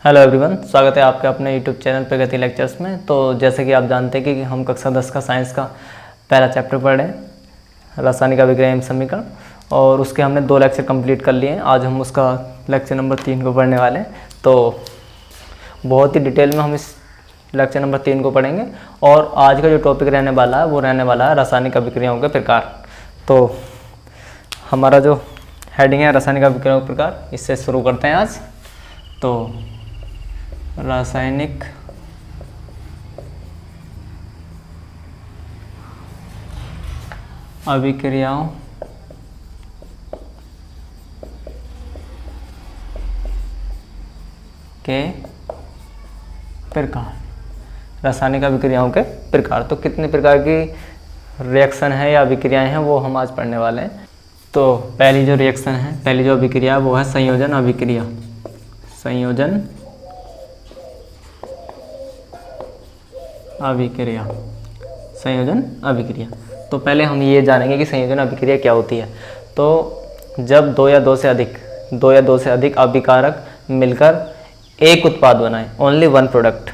Hello everyone, स्वागत है आपके अपने यूट्यूब चैनल प्रगति लेक्चर्स में। तो जैसे कि आप जानते हैं कि हम कक्षा 10 का साइंस का पहला चैप्टर पढ़ रहे हैं, रासायनिक अभिक्रिया एवं समीकरण, और उसके हमने 2 लेक्चर कंप्लीट कर लिए हैं। आज हम उसका लेक्चर नंबर 3 को पढ़ने वाले हैं। तो बहुत ही डिटेल में हम इस लेक्चर नंबर 3 को पढ़ेंगे। और आज का जो टॉपिक रहने वाला है वो रहने वाला है रासायनिक अभिक्रियाओं के प्रकार। तो हमारा जो हेडिंग है रासायनिक अभिक्रियाओं के प्रकार, इससे शुरू करते हैं आज। तो रासायनिक अभिक्रियाओं के प्रकार, रासायनिक अभिक्रियाओं के प्रकार। तो कितने प्रकार की रिएक्शन है या अभिक्रियाएं हैं वो हम आज पढ़ने वाले हैं। तो पहली जो रिएक्शन है, पहली जो अभिक्रिया है वो है संयोजन अभिक्रिया। संयोजन अभिक्रिया, संयोजन अभिक्रिया। तो पहले हम ये जानेंगे कि संयोजन अभिक्रिया क्या होती है। तो जब दो या दो से अधिक अभिकारक मिलकर एक उत्पाद बनाएं, ओनली वन प्रोडक्ट।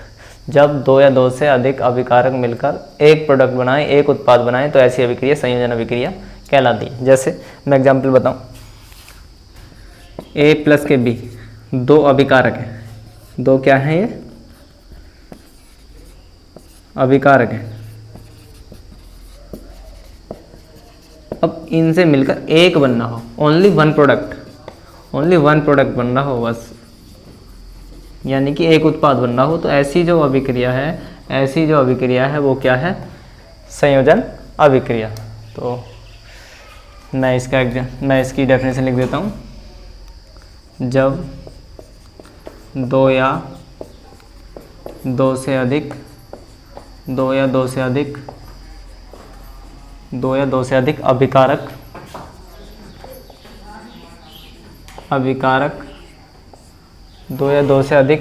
जब दो या दो से अधिक अभिकारक मिलकर एक प्रोडक्ट बनाएं, एक उत्पाद बनाएं, तो ऐसी अभिक्रिया संयोजन अभिक्रिया कहलाती है। जैसे मैं एग्जाम्पल बताऊं, A प्लस के B, 2 अभिकारक हैं। 2 क्या हैं ये? अभिकारक हैं। अब इनसे मिलकर एक बनना हो, only one product, only one product बनना हो बस, यानी कि एक उत्पाद बनना हो, तो ऐसी जो अभिक्रिया है वो क्या है? संयोजन अभिक्रिया। तो मैं इसकी डेफिनेशन लिख देता हूँ। जब दो या दो से अधिक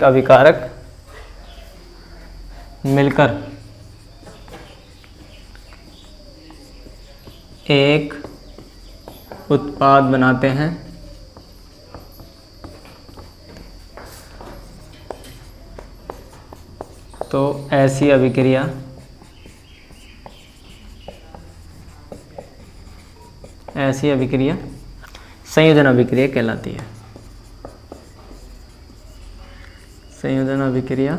अभिकारक मिलकर एक उत्पाद बनाते हैं, तो ऐसी अभिक्रिया संयोजन अभिक्रिया कहलाती है। संयोजन अभिक्रिया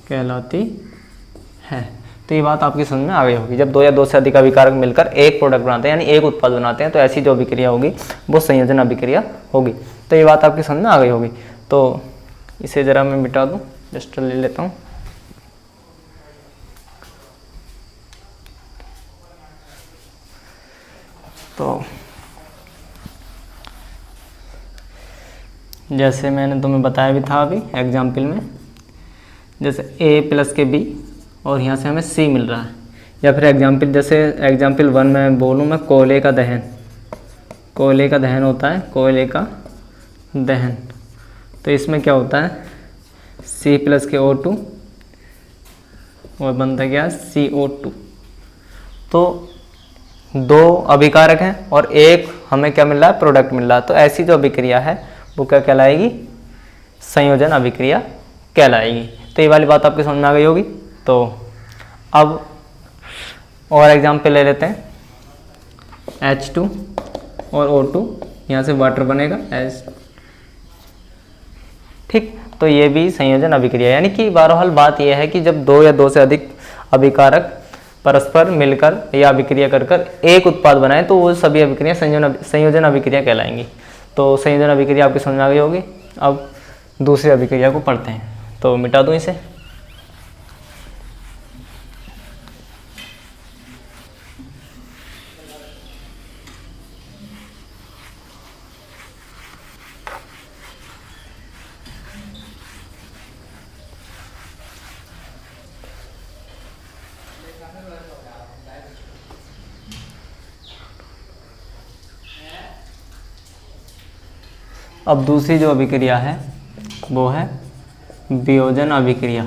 कहलाती है। तो ये बात आपकी समझ में आ गई होगी। जब दो या दो से अधिक अभिकारक मिलकर एक प्रोडक्ट बनाते हैं, यानी एक उत्पाद बनाते हैं, तो ऐसी जो अभिक्रिया होगी वो संयोजन अभिक्रिया होगी। तो ये बात आपकी समझ में आ गई होगी। तो इसे ज़रा मैं मिटा दूँ, जस्ट ले लेता हूँ। तो जैसे मैंने तुम्हें बताया भी था अभी एग्जाम्पल में, जैसे A प्लस के B और यहाँ से हमें C मिल रहा है। या फिर एग्जाम्पल 1 में बोलूँ मैं, कोयले का दहन होता है, कोयले का दहन। तो इसमें क्या होता है? C प्लस के O2 और बनता क्या? CO2। तो 2 अभिकारक हैं और एक हमें क्या मिल रहा है? प्रोडक्ट मिल रहा है। तो ऐसी जो अभिक्रिया है वो क्या कहलाएगी? संयोजन अभिक्रिया कहलाएगी। तो ये वाली बात आपकी समझ में आ गई होगी। तो अब और एग्जाम्पल ले लेते हैं, H2 और O2, यहाँ से वाटर बनेगा H। ठीक, तो ये भी संयोजन अभिक्रिया, यानी कि बहरहाल बात यह है कि जब 2 या 2 से अधिक अभिकारक परस्पर मिलकर या अभिक्रिया कर एक उत्पाद बनाए, तो वो सभी अभिक्रिया संयोजन अभिक्रिया कहलाएंगी। तो संयोजन अभिक्रिया आपकी समझ में आ गई होगी। अब दूसरी अभिक्रिया को पढ़ते हैं। तो मिटा दूं इसे। अब दूसरी जो अभिक्रिया है वो है वियोजन अभिक्रिया।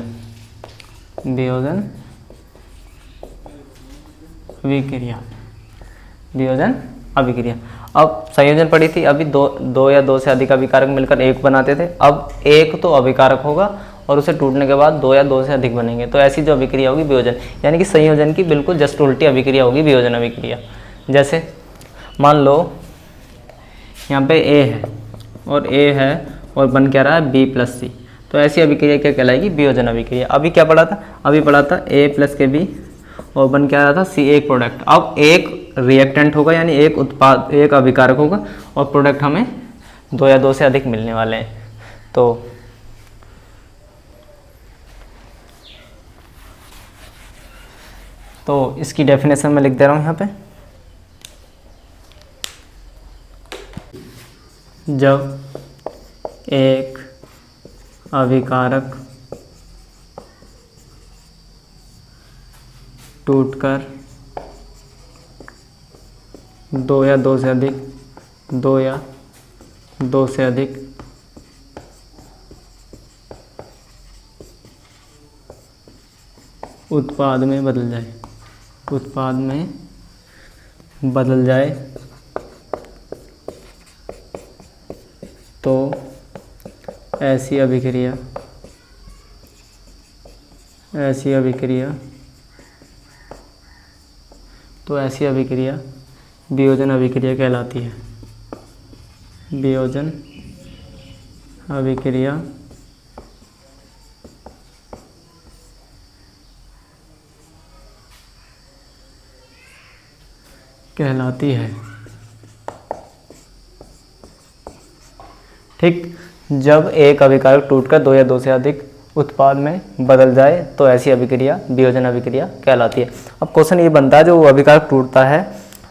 वियोजन अभिक्रिया। अब संयोजन पड़ी थी, अभी दो या दो से अधिक अभिकारक मिलकर एक बनाते थे, अब एक तो अभिकारक होगा और उसे टूटने के बाद दो या दो से अधिक बनेंगे। तो ऐसी जो अभिक्रिया होगी वियोजन, यानी कि संयोजन की बिल्कुल जस्ट उल्टी अभिक्रिया होगी वियोजन अभिक्रिया। जैसे मान लो यहाँ पे ए है और ए है और बन क्या रहा है बी प्लस सी, तो ऐसी अभिक्रिया क्या कहलाएगी? वियोजन अभिक्रिया। अभी क्या पढ़ा था? अभी पढ़ा था ए प्लस के बी और बन क्या रहा था? सी, एक प्रोडक्ट। अब एक रिएक्टेंट होगा यानी एक उत्पाद, एक अभिकारक होगा और प्रोडक्ट हमें दो या दो से अधिक मिलने वाले हैं। तो इसकी डेफिनेशन में लिख दे रहा हूँ यहाँ पे। जब एक अभिकारक टूटकर दो या दो से अधिक उत्पाद में बदल जाए तो ऐसी अभिक्रिया वियोजन अभिक्रिया कहलाती है। वियोजन अभिक्रिया कहलाती है। ठीक, जब एक अभिकारक टूटकर दो या दो से अधिक उत्पाद में बदल जाए तो ऐसी अभिक्रिया वियोजन अभिक्रिया कहलाती है। अब क्वेश्चन ये बनता है, जो अभिकारक टूटता है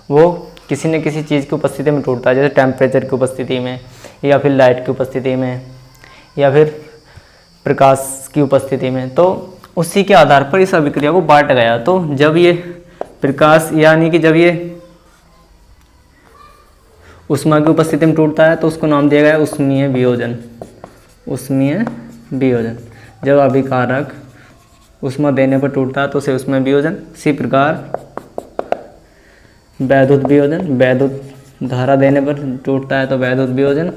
वो किसी न किसी चीज़ की उपस्थिति में टूटता है, जैसे टेम्परेचर की उपस्थिति में या फिर लाइट की उपस्थिति में या फिर प्रकाश की उपस्थिति में, तो उसी के आधार पर इस अभिक्रिया को बांटा गया। तो जब ये प्रकाश यानी कि जब ये उष्मा की उपस्थिति में टूटता है तो उसको नाम दिया गया उष्मीय वियोजन। जब अभिकारक उष्मा देने पर टूटता है तो उसे उष्मीय वियोजन। इसी प्रकार वैद्युत वियोजन, वैद्युत धारा देने पर टूटता है तो वैद्युत वियोजन,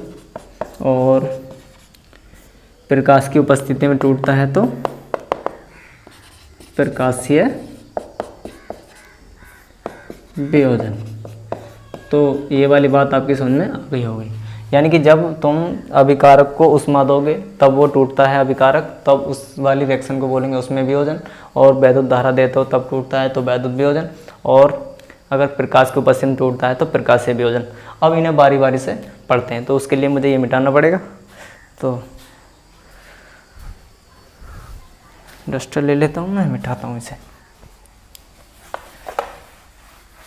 और प्रकाश की उपस्थिति में टूटता है तो प्रकाशीय वियोजन। तो ये वाली बात आपकी समझ में आ गई होगी। यानी कि जब तुम अभिकारक को उष्मा दोगे तब वो टूटता है अभिकारक, तब उस वाली रिएक्शन को बोलेंगे उसमें वियोजन, और वैद्युत धारा देते हो तब टूटता है तो वैद्युत वियोजन, और अगर प्रकाश की उपस्थिति में टूटता है तो प्रकाशीय वियोजन। अब इन्हें बारी बारी से पढ़ते हैं, तो उसके लिए मुझे ये मिटाना पड़ेगा। तो डस्टर ले लेता हूँ, मैं मिटाता हूँ इसे,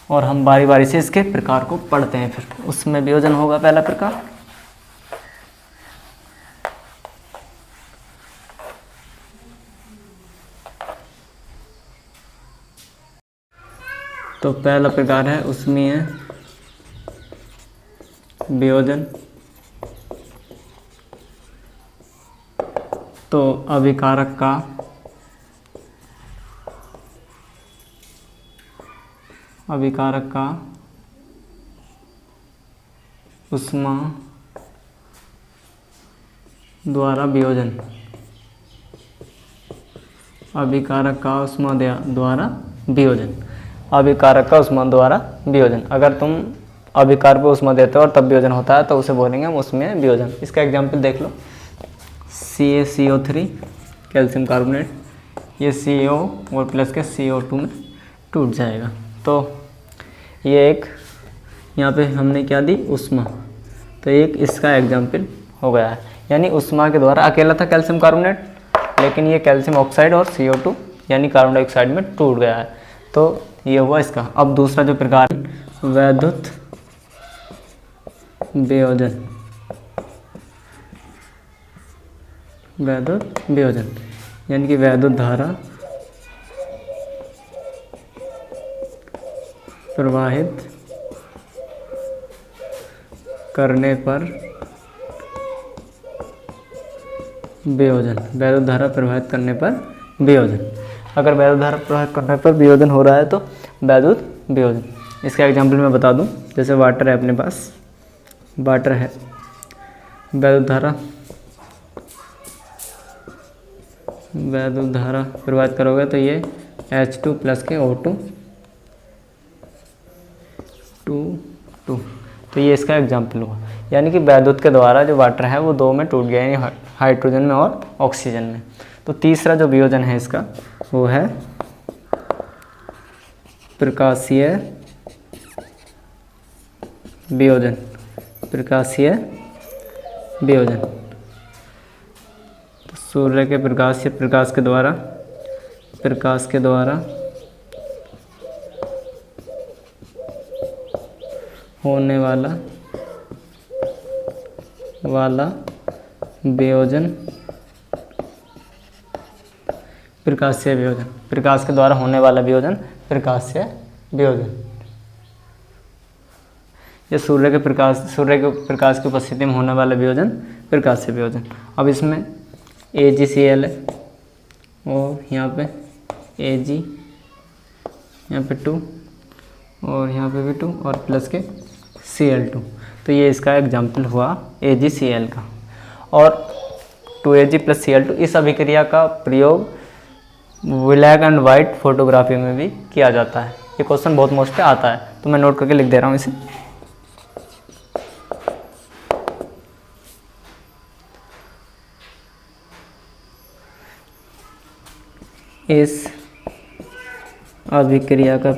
और हम बारी बारी से इसके प्रकार को पढ़ते हैं। फिर उसमें वियोजन होगा पहला प्रकार, तो पहला प्रकार है उष्मीय वियोजन। तो अभिकारक का उष्मा द्वारा वियोजन, अभिकारक का उष्मा द्वारा वियोजन, अभिकारक का उष्मा द्वारा वियोजन। अगर तुम अभिकारक को उष्मा देते हो और तब वियोजन होता है तो उसे बोलेंगे हम उसमें वियोजन। इसका एग्जाम्पल देख लो, CaCO3 कैल्शियम कार्बोनेट, ये CO और प्लस के CO2 में टूट जाएगा। तो ये एक यहाँ पे हमने क्या दी उष्मा, तो एक इसका एग्जाम्पल हो गया है। यानी उष्मा के द्वारा अकेला था कैल्शियम कार्बोनेट, लेकिन ये कैल्शियम ऑक्साइड और CO2 यानी कार्बन डाइऑक्साइड में टूट गया है, तो ये हुआ इसका। अब दूसरा जो प्रकार वैद्युत वियोजन, यानी कि वैद्युत धारा प्रवाहित करने पर वियोजन, वैद्युत धारा प्रवाहित करने पर वियोजन। अगर वैद्युत धारा प्रवाहित करने पर वियोजन हो रहा है तो वैद्युत वियोजन। इसका एग्जाम्पल मैं बता दूं, जैसे वाटर है अपने पास, वाटर है, वैद्युत धारा प्रवाहित करोगे तो ये H2 प्लस के O2 2 तो ये इसका एग्जाम्पल हुआ। यानी कि वैद्युत के द्वारा जो वाटर है वो 2 में टूट गया, यानी हाइड्रोजन में और ऑक्सीजन में। तो तीसरा जो वियोजन है इसका वो है प्रकाशीय वियोजन। प्रकाशीय वियोजन तो सूर्य के प्रकाश के द्वारा होने वाला वियोजन प्रकाशीय वियोजन। प्रकाश के द्वारा होने वाला वियोजन प्रकाशीय वियोजन। ये सूर्य के प्रकाश की उपस्थिति में होने वाला वियोजन प्रकाशीय वियोजन। अब इसमें AgCl है और यहाँ पे Ag, यहाँ पे 2 और यहाँ पे भी 2 और प्लस के Cl2। तो ये इसका एग्जाम्पल हुआ AgCl का। और 2Ag प्लस Cl2 इस अभिक्रिया का प्रयोग ब्लैक एंड वाइट फोटोग्राफी में भी किया जाता है। ये क्वेश्चन बहुत मोस्ट पे आता है, तो मैं नोट करके लिख दे रहा हूँ इसे। इस अभिक्रिया का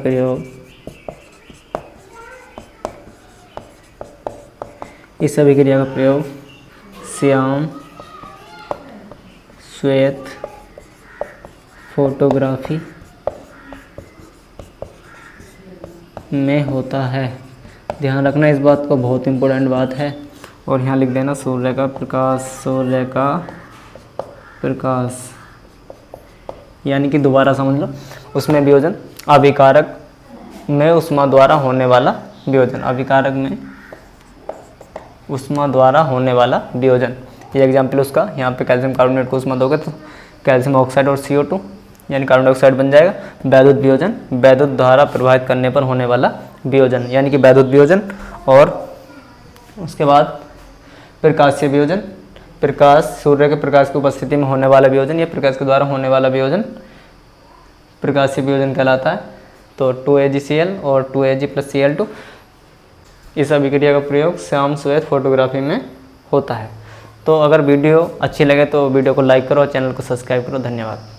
प्रयोग श्याम श्वेत फोटोग्राफी में होता है। ध्यान रखना इस बात को, बहुत इम्पोर्टेंट बात है। और यहाँ लिख देना सूर्य का प्रकाश यानी कि दोबारा समझ लो, उसमें वियोजन अभिकारक में उष्मा द्वारा होने वाला वियोजन। अभिकारक में उष्मा द्वारा होने वाला वियोजन, ये एग्जाम्पल उसका। यहाँ पे कैल्शियम कार्बोनेट को उष्मा दोगे तो कैल्शियम ऑक्साइड और CO2 यानी कार्बन डाइऑक्साइड बन जाएगा। वैद्युत वियोजन, वैद्युत धारा प्रवाहित करने पर होने वाला वियोजन यानी कि वैद्युत वियोजन। और उसके बाद प्रकाशीय वियोजन, सूर्य के प्रकाश की उपस्थिति में होने वाला वियोजन, ये प्रकाश के द्वारा होने वाला वियोजन प्रकाशीय वियोजन कहलाता है। तो 2AgCl और 2Ag प्लस Cl2 इस अभिक्रिया का प्रयोग श्याम श्वेत फोटोग्राफी में होता है। तो अगर वीडियो अच्छी लगे तो वीडियो को लाइक करो और चैनल को सब्सक्राइब करो। धन्यवाद।